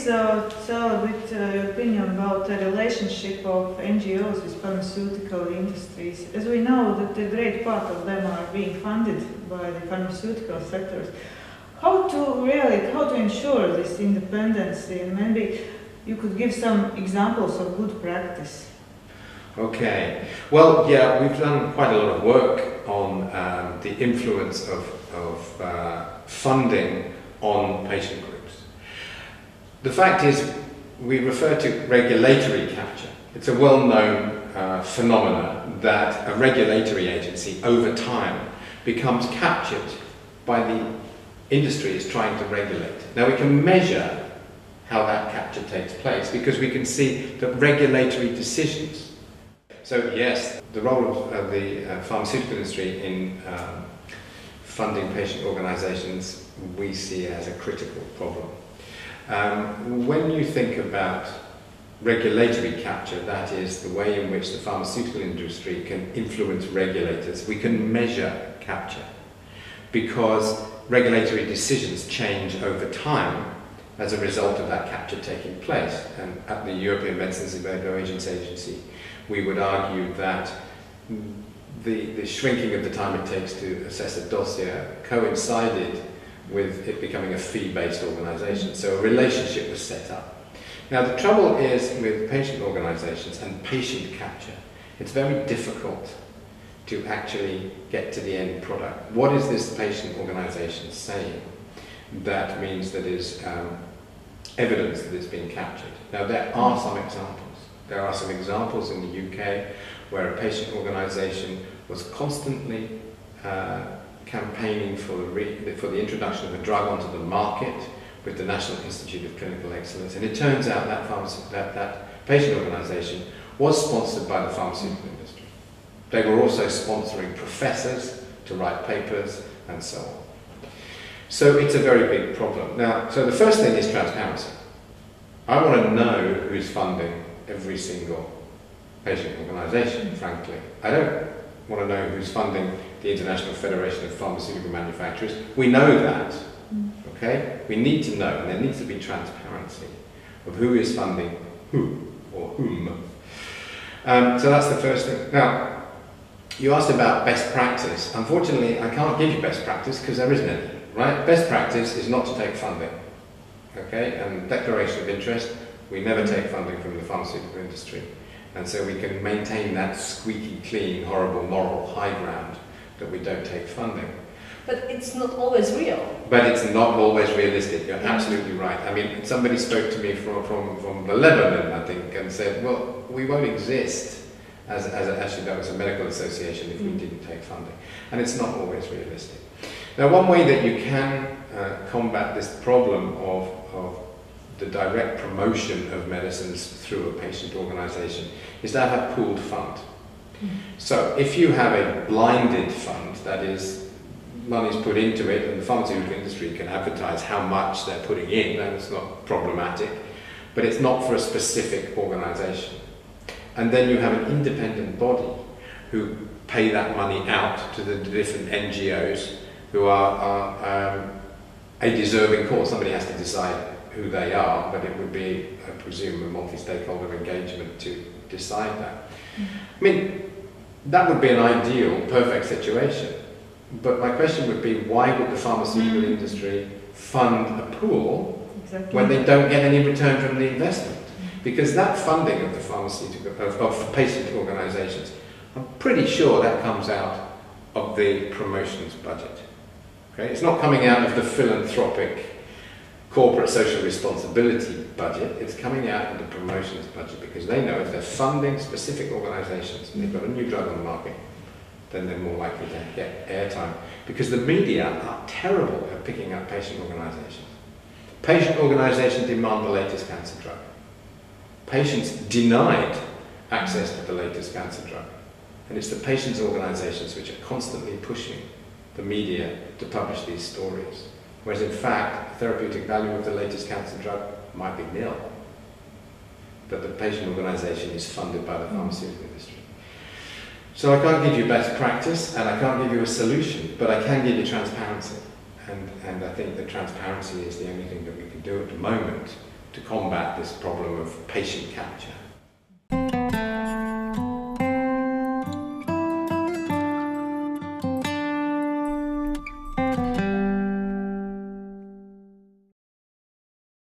tell a bit your opinion about the relationship of NGOs with pharmaceutical industries. As we know that a great part of them are being funded by the pharmaceutical sectors. How to ensure this independence? And maybe you could give some examples of good practice. Okay. Well, yeah, we've done quite a lot of work on the influence of funding on patient groups. The fact is, we refer to regulatory capture. It's a well-known phenomenon that a regulatory agency over time becomes captured by the industry is trying to regulate. Now we can measure how that capture takes place because we can see that regulatory decisions. So yes, the role of the pharmaceutical industry in funding patient organisations we see as a critical problem. When you think about regulatory capture, that is the way in which the pharmaceutical industry can influence regulators, we can measure capture because regulatory decisions change over time as a result of that capture taking place. And at the European Medicines and Agents Agency, we would argue that the shrinking of the time it takes to assess a dossier coincided with it becoming a fee-based organisation. So a relationship was set up. Now the trouble is with patient organisations and patient capture, it's very difficult to actually get to the end product. What is this patient organisation saying that means that is evidence that it's been captured? Now there are some examples. There are some examples in the UK where a patient organisation was constantly campaigning for the introduction of a drug onto the market with the National Institute of Clinical Excellence, and it turns out that patient organisation was sponsored by the pharmaceutical industry. They were also sponsoring professors to write papers and so on. So it's a very big problem. Now, so the first thing is transparency. I want to know who's funding every single patient organisation, frankly. I don't want to know who's funding the International Federation of Pharmaceutical Manufacturers. We know that, okay? We need to know, and there needs to be transparency of who is funding who or whom. So that's the first thing. Now, you asked about best practice. Unfortunately, I can't give you best practice because there isn't any, right? Best practice is not to take funding, okay? And declaration of interest, we never take funding from the pharmaceutical industry. And so we can maintain that squeaky clean, horrible moral high ground that we don't take funding. But it's not always real. But it's not always realistic, you're absolutely right. I mean, somebody spoke to me from Lebanon, I think, and said, well, we won't exist actually that was a medical association if we didn't take funding. And it's not always realistic. Now, one way that you can combat this problem of the direct promotion of medicines through a patient organisation is to have a pooled fund. So if you have a blinded fund, that is, money's put into it and the pharmaceutical industry can advertise how much they're putting in, and it's not problematic, but it's not for a specific organisation. And then you have an independent body who pay that money out to the different NGOs who are a deserving cause. Somebody has to decide who they are, but it would be, I presume, a multi-stakeholder engagement to decide that. I mean, that would be an ideal, perfect situation. But my question would be, why would the pharmaceutical industry fund a pool when they don't get any return from the investment? Because that funding of the pharmaceutical, of patient organisations, I'm pretty sure that comes out of the promotions budget. Okay? It's not coming out of the philanthropic corporate social responsibility budget, it's coming out of the promotions budget because they know if they're funding specific organisations and they've got a new drug on the market, then they're more likely to get airtime. Because the media are terrible at picking up patient organisations. Patient organisations demand the latest cancer drug. Patients denied access to the latest cancer drug. And it's the patients' organisations which are constantly pushing the media to publish these stories. Whereas in fact, the therapeutic value of the latest cancer drug might be nil. But the patient organisation is funded by the pharmaceutical industry. So I can't give you best practice and I can't give you a solution, but I can give you transparency. And I think that transparency is the only thing that we can do at the moment to combat this problem of patient capture.